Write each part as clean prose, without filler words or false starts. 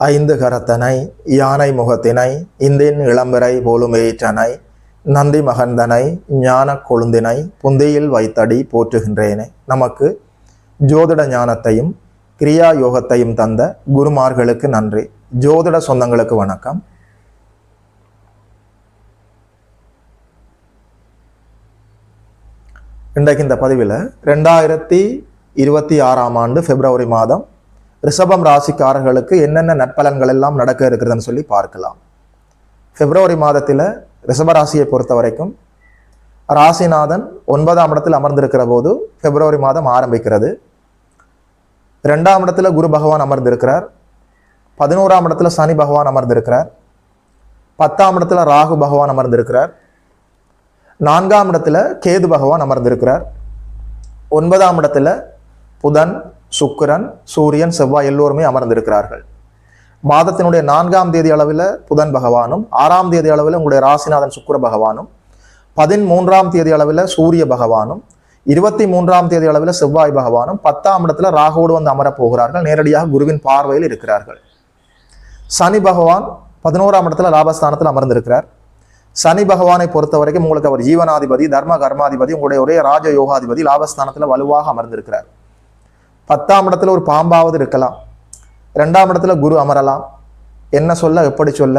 ஐந்து கரத்தனை யானை முகத்தினை இந்தின் இளம்பிறை போலும் ஏற்றனை நந்தி மகந்தனை ஞான கொழுந்தினை புந்தியில் வைத்தடி போற்றுகின்றேனே. நமக்கு ஜோதிட ஞானத்தையும் கிரியா யோகத்தையும் தந்த குருமார்களுக்கு நன்றி. ஜோதிட சொந்தங்களுக்கு வணக்கம். இன்றைக்கு இந்த பதிவில் 2026ஆம் ஆண்டு பிப்ரவரி மாதம் ரிஷபம் ராசிக்காரர்களுக்கு என்னென்ன நற்பலன்கள் எல்லாம் நடக்க இருக்கிறதுன்னு சொல்லி பார்க்கலாம். பிப்ரவரி மாதத்தில் ரிஷபராசியை பொறுத்த வரைக்கும் ராசிநாதன் 9ஆம் இடத்தில் அமர்ந்திருக்கிற போது பிப்ரவரி மாதம் ஆரம்பிக்கிறது. 2ஆம் இடத்துல குரு பகவான் அமர்ந்திருக்கிறார். 11ஆம் இடத்துல சனி பகவான் அமர்ந்திருக்கிறார். 10ஆம் இடத்துல ராகு பகவான் அமர்ந்திருக்கிறார். 4ஆம் இடத்துல கேது பகவான் அமர்ந்திருக்கிறார். 9ஆம் இடத்துல புதன், சுக்கிரன், சூரியன், செவ்வாய் எல்லோருமே அமர்ந்திருக்கிறார்கள். மாதத்தினுடைய 4ஆம் தேதி அளவில் புதன் பகவானும், 6ஆம் தேதி அளவில் உங்களுடைய ராசிநாதன் சுக்கிர பகவானும், 13ஆம் தேதி அளவில் சூரிய பகவானும், 23ஆம் தேதி அளவில் செவ்வாய் பகவானும் 10ஆம் இடத்துல ராகுவோடு வந்து அமரப் போகிறார்கள். நேரடியாக குருவின் பார்வையில் இருக்கிறார்கள். சனி பகவான் 11ஆம் இடத்துல லாபஸ்தானத்தில் அமர்ந்திருக்கிறார். சனி பகவானை பொறுத்த வரைக்கும் உங்களுக்கு அவர் ஜீவனாதிபதி, தர்ம கர்மாதிபதி, உங்களுடைய ஒரே ராஜ யோகாதிபதி, லாபஸ்தானத்தில் வலுவாக அமர்ந்திருக்கிறார். 10ஆம் இடத்துல ஒரு பாம்பாவது இருக்கலாம். 2ஆம் இடத்துல குரு அமரலாம். என்ன சொல்ல, எப்படி சொல்ல?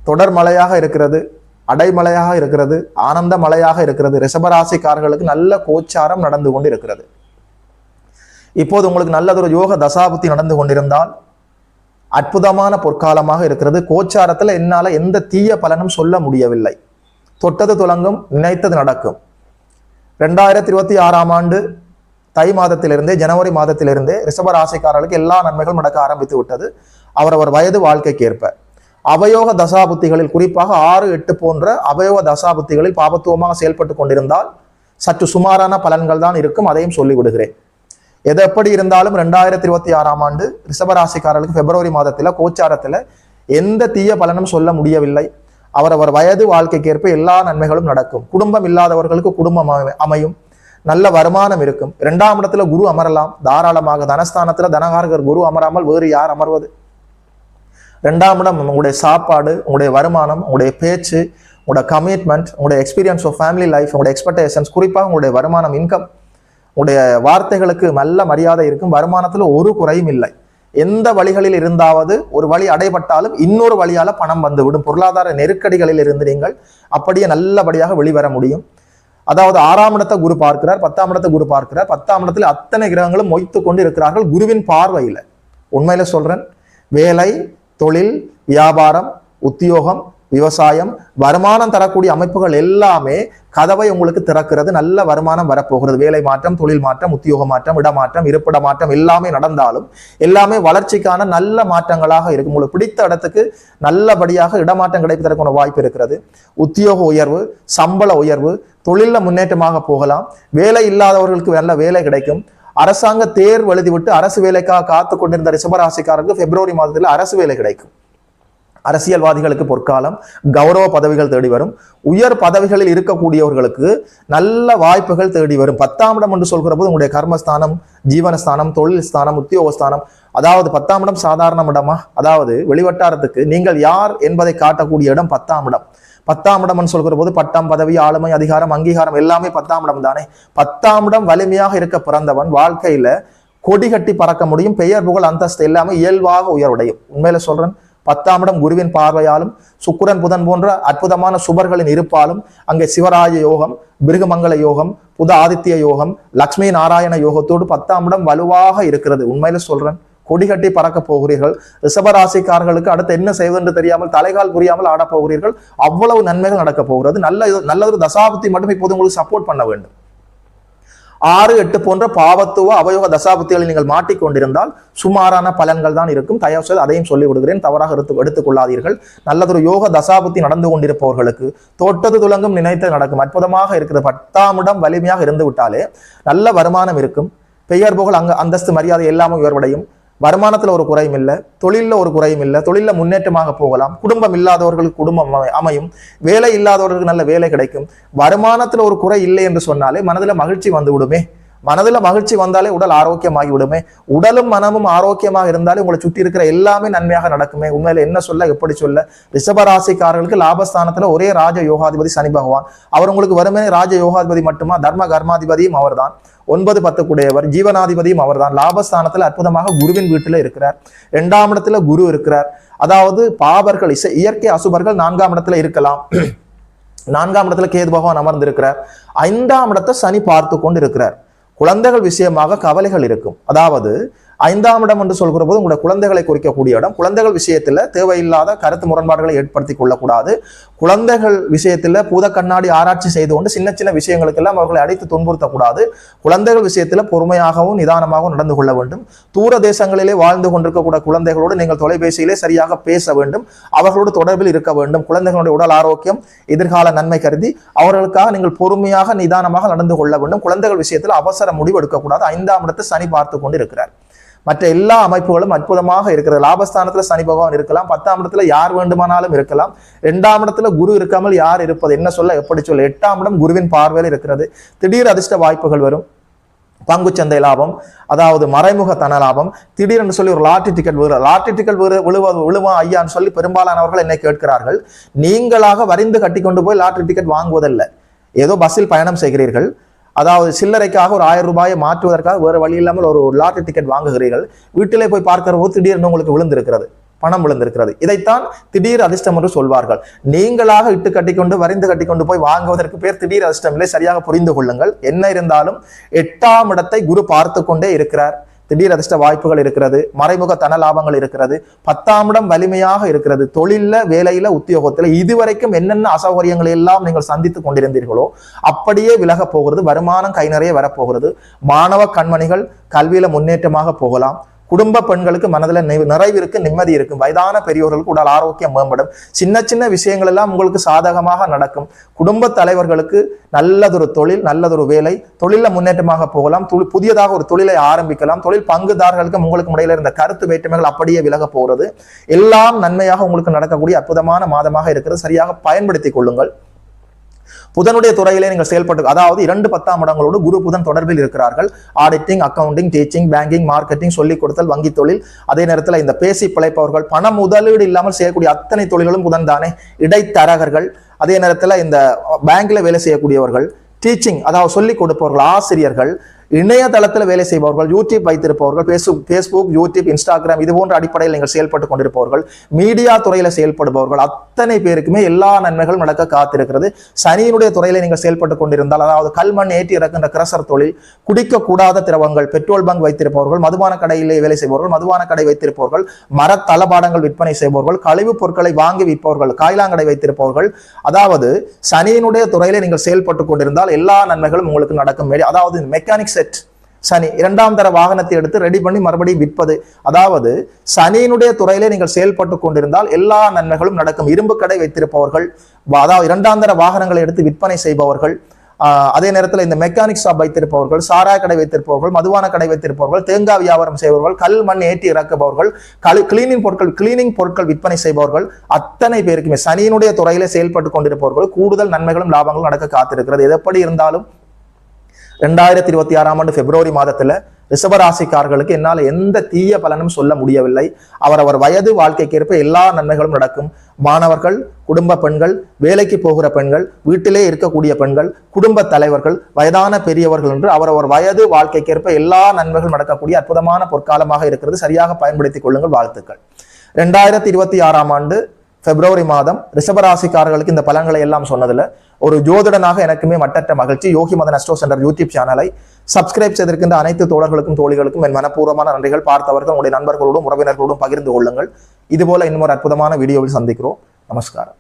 தொடர் மழையாக இருக்கிறது, அடைமழையாக இருக்கிறது, ஆனந்த மழையாக இருக்கிறது. ரிஷபராசிக்காரர்களுக்கு நல்ல கோச்சாரம் நடந்து கொண்டு இருக்கிறது. இப்போது உங்களுக்கு நல்லதொரு யோக தசாபுத்தி நடந்து கொண்டிருந்தால் அற்புதமான பொற்காலமாக இருக்கிறது. கோச்சாரத்தில் என்னால் எந்த தீய பலனும் சொல்ல முடியவில்லை. தொட்டது துலங்கும், நினைத்தது நடக்கும். 2026ஆம் ஆண்டு தை மாதத்திலிருந்தே, ஜனவரி மாதத்திலிருந்தே ரிஷபராசிக்காரர்களுக்கு எல்லா நன்மைகளும் நடக்க ஆரம்பித்து விட்டது. அவரவர் வயது வாழ்க்கைக்கு ஏற்ப அவயோக தசாபுத்திகளில், குறிப்பாக 6, 8 போன்ற அவயோக தசாபுத்திகளில் பாபத்துவமாக செயல்பட்டு கொண்டிருந்தால் சற்று சுமாரான பலன்கள் தான் இருக்கும். அதையும் சொல்லிவிடுகிறேன். எது எப்படி இருந்தாலும் 2026ஆம் ஆண்டு ரிஷபராசிக்காரர்களுக்கு பிப்ரவரி மாதத்தில் கோச்சாரத்தில் எந்த தீய பலனும் சொல்ல முடியவில்லை. அவரவர் வயது வாழ்க்கைக்கு ஏற்ப எல்லா நன்மைகளும் நடக்கும். குடும்பம் இல்லாதவர்களுக்கு குடும்பம் அமையும். நல்ல வருமானம் இருக்கும். 2ஆம் இடத்துல குரு அமரலாம் தாராளமாக. தனஸ்தானத்துல தனகாரகர் குரு அமராமல் வேறு யார் அமர்வது? 2ஆம் இடம் உங்களுடைய சாப்பாடு, உங்களுடைய வருமானம், உங்களுடைய பேச்சு, உங்களுடைய கமிட்மெண்ட், உங்களுடைய எக்ஸ்பீரியன்ஸ் ஆஃப் ஃபேமிலி லைஃப், உங்களுடைய எக்ஸ்பெக்டேஷன்ஸ், குறிப்பாக உங்களுடைய வருமானம், இன்கம், உங்களுடைய வார்த்தைகளுக்கு நல்ல மரியாதை இருக்கும். வருமானத்துல ஒரு குறையும் இல்லை. எந்த வழிகளில் இருந்தாவது ஒரு வழி அடைபட்டாலும் இன்னொரு வழியால பணம் வந்துவிடும். பொருளாதார நெருக்கடிகளில் இருந்து நீங்கள் அப்படியே நல்லபடியாக வெளிவர முடியும். அதாவது 6ஆம் இடத்தை குரு பார்க்கிறார், 10ஆம் இடத்தை குரு பார்க்கிறார். 10ஆம் இடத்துல அத்தனை கிரகங்களும் மொய்த்து கொண்டு இருக்கிறார்கள் குருவின் பார்வையில. உண்மையில சொல்றேன், வேலை, தொழில், வியாபாரம், உத்தியோகம், விவசாயம், வருமானம் தரக்கூடிய அமைப்புகள் எல்லாமே கதவை உங்களுக்கு திறக்கிறது. நல்ல வருமானம் வரப்போகிறது. வேலை மாற்றம், தொழில் மாற்றம், உத்தியோக மாற்றம், இடமாற்றம், இருப்பிட மாற்றம் எல்லாமே நடந்தாலும் எல்லாமே வளர்ச்சிக்கான நல்ல மாற்றங்களாக இருக்கும். உங்களுக்கு பிடித்த இடத்துக்கு நல்லபடியாக இடமாற்றம் கிடைப்பதற்கான வாய்ப்பு இருக்கிறது. உத்தியோக உயர்வு, சம்பள உயர்வு, தொழில முன்னேற்றமாக போகலாம். வேலை இல்லாதவர்களுக்கு நல்ல வேலை கிடைக்கும். அரசாங்க தேர்வு எழுதிவிட்டு அரசு வேலைக்காக காத்து கொண்டிருந்த ரிஷபராசிக்காரருக்கு பிப்ரவரி மாதத்தில் அரசு வேலை கிடைக்கும். அரசியல்வாதிகளுக்கு பொற்காலம். கௌரவ பதவிகள் தேடி வரும். உயர் பதவிகளில் இருக்கக்கூடியவர்களுக்கு நல்ல வாய்ப்புகள் தேடி வரும். 10ஆம் இடம் என்று சொல்கிற போது உங்களுடைய கர்மஸ்தானம், ஜீவனஸ்தானம், தொழில் ஸ்தானம், உத்தியோகஸ்தானம். அதாவது 10ஆம் இடம் சாதாரண இடமா? அதாவது வெளிவட்டாரத்துக்கு நீங்கள் யார் என்பதை காட்டக்கூடிய இடம் 10ஆம் இடம். 10ஆம் இடம் சொல்கிற போது பட்டம், பதவி, ஆளுமை, அதிகாரம், அங்கீகாரம் எல்லாமே 10ஆம் இடம் தானே. 10ஆம் இடம் வலிமையாக இருக்க பிறந்தவன் வாழ்க்கையில கொடி கட்டி பறக்க முடியும். பெயர், புகழ், அந்தஸ்து எல்லாமே இயல்பாக உயர்வடையும். உண்மையில சொல்றேன், 10ஆம் இடம் குருவின் பார்வையாலும் சுக்கிரன், புதன் போன்ற அற்புதமான சுபர்களின் இருப்பாலும் அங்கே சிவராஜ யோகம், பிருகமங்கல யோகம், புத ஆதித்ய யோகம், லக்ஷ்மி நாராயண யோகத்தோடு 10ஆம் இடம் வலுவாக இருக்கிறது. உண்மையில சொல்றேன், கொடி கட்டி பறக்க போகிறீர்கள். ரிஷபராசிக்காரர்களுக்கு அடுத்து என்ன செய்வதென்று தெரியாமல் தலைகால் புரியாமல் ஆட போகிறீர்கள். அவ்வளவு நன்மைகள் நடக்க போகிறது. நல்லதொரு தசாபுத்தி மட்டும் இப்போது உங்களுக்கு சப்போர்ட் பண்ண வேண்டும். 6, 8 போன்ற பாவத்துவ அவயோக தசாபுத்திகளை நீங்கள் மாட்டிக்கொண்டிருந்தால் சுமாரான பலன்கள் தான் இருக்கும். தயவு செய்து அதையும் சொல்லி விடுகிறேன், தவறாக எடுத்துக் கொள்ளாதீர்கள். நல்லதொரு யோக தசாபுத்தி நடந்து கொண்டிருப்பவர்களுக்கு தொட்டது துலங்கும், நினைத்தது நடக்கும். அற்புதமாக இருக்கிறது. 10ஆம் இடம் வலிமையாக இருந்து விட்டாலே நல்ல வருமானம் இருக்கும். பெயர், புகழ், அந்தஸ்து, மரியாதை எல்லாமே உயர்வடையும். வருமானத்துல ஒரு குறையும் இல்லை, தொழில ஒரு குறையும் இல்லை. தொழில முன்னேற்றமாக போகலாம். குடும்பம் இல்லாதவர்களுக்கு குடும்பம் அமையும். வேலை இல்லாதவர்களுக்கு நல்ல வேலை கிடைக்கும். வருமானத்துல ஒரு குறை இல்லை என்று சொன்னாலே மனதில் மகிழ்ச்சி வந்து விடுமே. மனதுல மகிழ்ச்சி வந்தாலே உடல் ஆரோக்கியமாகி விடுமே. உடலும் மனமும் ஆரோக்கியமாக இருந்தாலே உங்களை சுற்றி இருக்கிற எல்லாமே நன்மையாக நடக்குமே. உண்மையில என்ன சொல்ல எப்படி சொல்ல, ரிஷபராசிக்காரர்களுக்கு லாபஸ்தானத்துல ஒரே ராஜ யோகாதிபதி சனி பகவான். அவர் உங்களுக்கு வருமே ராஜ யோகாதிபதி மட்டுமா, தர்ம கர்மாதிபதியும் அவர் தான். 9 10 கூடையவர், ஜீவனாதிபதியும் அவர் தான். லாபஸ்தானத்துல அற்புதமாக குருவின் வீட்டுல இருக்கிறார். 2ஆம் இடத்துல குரு இருக்கிறார். அதாவது பாவர்கள் இயற்கை அசுபர்கள் 4ஆம் இடத்துல இருக்கலாம். 4ஆம் இடத்துல கேது பகவான் அமர்ந்திருக்கிறார். 5ஆம் இடத்தை சனி பார்த்து கொண்டு இருக்கிறார். குழந்தைகள் விஷயமாக கவலைகள் இருக்கும். அதாவது 5ஆம் இடம் என்று சொல்கிற போது உங்களுடைய குழந்தைகளை குறிக்கக்கூடிய இடம். குழந்தைகள் விஷயத்துல தேவையில்லாத கருத்து முரண்பாடுகளை ஏற்படுத்தி கொள்ளக்கூடாது. குழந்தைகள் விஷயத்துல பூத கண்ணாடி ஆராய்ச்சி செய்து கொண்டு சின்ன சின்ன விஷயங்களுக்கெல்லாம் அவர்களை அடித்து துன்புறுத்தக்கூடாது. குழந்தைகள் விஷயத்துல பொறுமையாகவும் நிதானமாகவும் நடந்து கொள்ள வேண்டும். தூர தேசங்களிலே வாழ்ந்து கொண்டிருக்கக்கூடிய குழந்தைகளோடு நீங்கள் தொலைபேசியிலே சரியாக பேச வேண்டும். அவர்களோடு தொடர்பில் இருக்க வேண்டும். குழந்தைகளுடைய உடல் ஆரோக்கியம் எதிர்கால நன்மை கருதி அவர்களுக்காக நீங்கள் பொறுமையாக நிதானமாக நடந்து கொள்ள வேண்டும். குழந்தைகள் விஷயத்தில் அவசர முடிவு எடுக்கக்கூடாது. 5ஆம் இடத்தை சனி பார்த்து கொண்டு இருக்கிறார். மற்ற எல்லா அமைப்புகளும் அற்புதமாக இருக்கிறது. லாபஸ்தானத்துல சனி பகவான் இருக்கலாம். 10ஆம் இடத்துல யார் வேண்டுமானாலும் இருக்கலாம். 2ஆம் இடத்துல குரு இருக்காமல் யார் இருப்பது, என்ன சொல்ல எப்படி சொல்ல. 8ஆம் இடம் குருவின் பார்வையில் இருக்கிறது. திடீர் அதிர்ஷ்ட வாய்ப்புகள் வரும். பங்குச்சந்தை லாபம், அதாவது மறைமுக தன லாபம். திடீர்னு சொல்லி ஒரு லாட்டரி டிக்கெட் விழுவா ஐயான்னு சொல்லி பெரும்பாலானவர்கள் என்னை கேட்கிறார்கள். நீங்களாக வரிந்து கட்டி கொண்டு போய் லாட்டரி டிக்கெட் வாங்குவதல்ல. ஏதோ பஸ்ஸில் பயணம் செய்கிறீர்கள், அதாவது சில்லறைக்காக ஒரு 1000 ரூபாயை மாற்றுவதற்காக வேறு வழி இல்லாமல் ஒரு லாட்டரி டிக்கெட் வாங்குகிறீர்கள். வீட்டிலே போய் பார்க்கிற போது திடீர்னு உங்களுக்கு விழுந்திருக்கிறது, பணம் விழுந்திருக்கிறது. இதைத்தான் திடீர் அதிர்ஷ்டம் என்று சொல்வார்கள். நீங்களாக இட்டு கட்டிக்கொண்டு வரிந்து கட்டிக்கொண்டு போய் வாங்குவதற்கு பேர் திடீர் அதிர்ஷ்டம் இல்லை. சரியாக புரிந்து கொள்ளுங்கள். என்ன இருந்தாலும் 8ஆம் இடத்தை குரு பார்த்து கொண்டே இருக்கிறார். திடீர் அதிர்ஷ்ட வாய்ப்புகள் இருக்கிறது. மறைமுக தன லாபங்கள் இருக்கிறது. 10ஆம் இடம் வலிமையாக இருக்கிறது. தொழில, வேலையில, உத்தியோகத்துல இதுவரைக்கும் என்னென்ன அசௌகரியங்களை எல்லாம் நீங்கள் சந்தித்துக் கொண்டிருந்தீர்களோ அப்படியே விலக போகிறது. வருமானம் கை நிறைய வரப்போகிறது. மாணவ கண்மணிகள் கல்வியில முன்னேற்றமாக போகலாம். குடும்ப பெண்களுக்கு மனதில் நிறைவு இருக்கு, நிம்மதி இருக்கும். வயதான பெரியோர்களுக்கு உடல் ஆரோக்கியம் மேம்படும். சின்ன சின்ன விஷயங்கள் எல்லாம் உங்களுக்கு சாதகமாக நடக்கும். குடும்ப தலைவர்களுக்கு நல்லதொரு தொழில், நல்லதொரு வேலை, தொழில முன்னேற்றமாக போகலாம். புதியதாக ஒரு தொழிலை ஆரம்பிக்கலாம். தொழில் பங்குதாரர்களுக்கு உங்களுக்கு இடையில இருந்த கருத்து வேற்றுமைகள் அப்படியே விலக போகிறது. எல்லாம் நன்மையாக உங்களுக்கு நடக்கக்கூடிய அற்புதமான மாதமாக இருக்கிறது. சரியாக பயன்படுத்திக் கொள்ளுங்கள். புதனுடைய துறையிலே நீங்கள் செயல்பட்டு, அதாவது 2 10ஆம் இடங்களோடு குரு புதன் தொடர்பில் இருக்கிறார்கள். Auditing, accounting, teaching, banking, marketing, சொல்லிக் கொடுத்தல், வங்கி தொழில், அதே நேரத்தில் இந்த பேசி பிழைப்பவர்கள், பண முதலீடு இல்லாமல் செய்யக்கூடிய அத்தனை தொழில்களும் புதன் தானே. இடைத்தரகர்கள், அதே நேரத்தில் இந்த பேங்க்ல வேலை செய்யக்கூடியவர்கள், டீச்சிங் அதாவது சொல்லிக் கொடுப்பவர்கள், ஆசிரியர்கள், இணையதளத்தில் வேலை செய்பவர்கள், யூடியூப் வைத்திருப்பவர்கள், பேஸ்புக், யூடியூப், இன்ஸ்டாகிராம் இது போன்ற அடிப்படையில் நீங்கள் செயல்பட்டு கொண்டிருப்பவர்கள், மீடியா துறையில செயல்படுபவர்கள், அத்தனை பேருக்குமே எல்லா நன்மைகளும் நடக்க காத்திருக்கிறது. சனியினுடைய துறையில நீங்கள் செயல்பட்டு கொண்டிருந்தால், அதாவது கல்மண் ஏற்றி இறக்கின்ற கிரசர் தொழில், குடிக்கக்கூடாத திரவங்கள், பெட்ரோல் பங்க் வைத்திருப்பவர்கள், மதுபான கடையிலே வேலை செய்பவர்கள், மதுபான கடை வைத்திருப்பவர்கள், மர தளபாடங்கள் விற்பனை செய்பவர்கள், கழிவுப் பொருட்களை வாங்கி விற்பவர்கள், காய்லாங்கடை வைத்திருப்பவர்கள், அதாவது சனியினுடைய துறையில நீங்கள் செயல்பட்டு கொண்டிருந்தால் எல்லா நன்மைகளும் உங்களுக்கு நடக்கும். அதாவது மெக்கானிக்ஸ் சனி 2ஆம் தர வாகனத்தை எடுத்து ரெடி பண்ணி மறுபடியும் விற்பது, அதாவது சனியினுடைய துறையிலே நீங்கள் செயல்பட்டு கொண்டிருந்தால் எல்லா நன்மைகளும் நடக்கும். இரும்பு கடை வைத்திருப்பவர்கள், அதாவது 2ஆம் தர வாகனங்களை எடுத்து விற்பனை செய்பவர்கள், அதே நேரத்தில் இந்த மெக்கானிக் ஷாப் வைத்திருப்பவர்கள், சாராய கடை வைத்திருப்பவர்கள், மதுபான கடை வைத்திருப்பவர்கள், தேங்காய் வியாபாரம் செய்பவர்கள், கல் மண் ஏற்றி இறக்குபவர்கள், கிளீனிங் பொருட்கள் விற்பனை செய்பவர்கள், அத்தனை பேருக்குமே சனியினுடைய துறையிலே செயல்பட்டு கொண்டிருப்பவர்கள் கூடுதல் நன்மைகளும் லாபங்களும் நடக்க காத்திருக்கிறது. இது எப்படி இருந்தாலும் 2026ஆம் ஆண்டு பிப்ரவரி மாதத்துல ரிஷபராசிக்காரர்களுக்கு என்னால் எந்த தீய பலனும் சொல்ல முடியவில்லை. அவரவர் வயது வாழ்க்கைக்கேற்ப எல்லா நன்மைகளும் நடக்கும். மாணவர்கள், குடும்ப பெண்கள், வேலைக்கு போகிற பெண்கள், வீட்டிலே இருக்கக்கூடிய பெண்கள், குடும்ப தலைவர்கள், வயதான பெரியவர்கள் என்று அவரவர் வயது வாழ்க்கைக்கேற்ப எல்லா நன்மைகளும் நடக்கக்கூடிய அற்புதமான பொற்காலமாக இருக்கிறது. சரியாக பயன்படுத்திக் கொள்ளுங்கள். வாழ்த்துக்கள். 2026ஆம் ஆண்டு பிப்ரவரி மாதம் ரிஷபராசிக்காரர்களுக்கு இந்த பலன்களை எல்லாம் சொன்னதுல ஒரு ஜோதிடனாக எனக்குமே மட்டற்ற மகிழ்ச்சி. யோகி மதன் அஸ்ட்ரோ சென்டர் யூடியூப் சேனலை சப்ஸ்கிரைப் செய்திருக்கின்ற அனைத்து தோழர்களுக்கும் தோழிகளுக்கும் என் மனப்பூர்வமான நன்றிகள். பார்த்தவர்கள் உங்களுடைய நண்பர்களோடும் உறவினர்களோடும் பகிர்ந்து கொள்ளுங்கள். இதுபோல இன்னும் ஒரு அற்புதமான வீடியோவில் சந்திக்கிறோம். நமஸ்காரம்.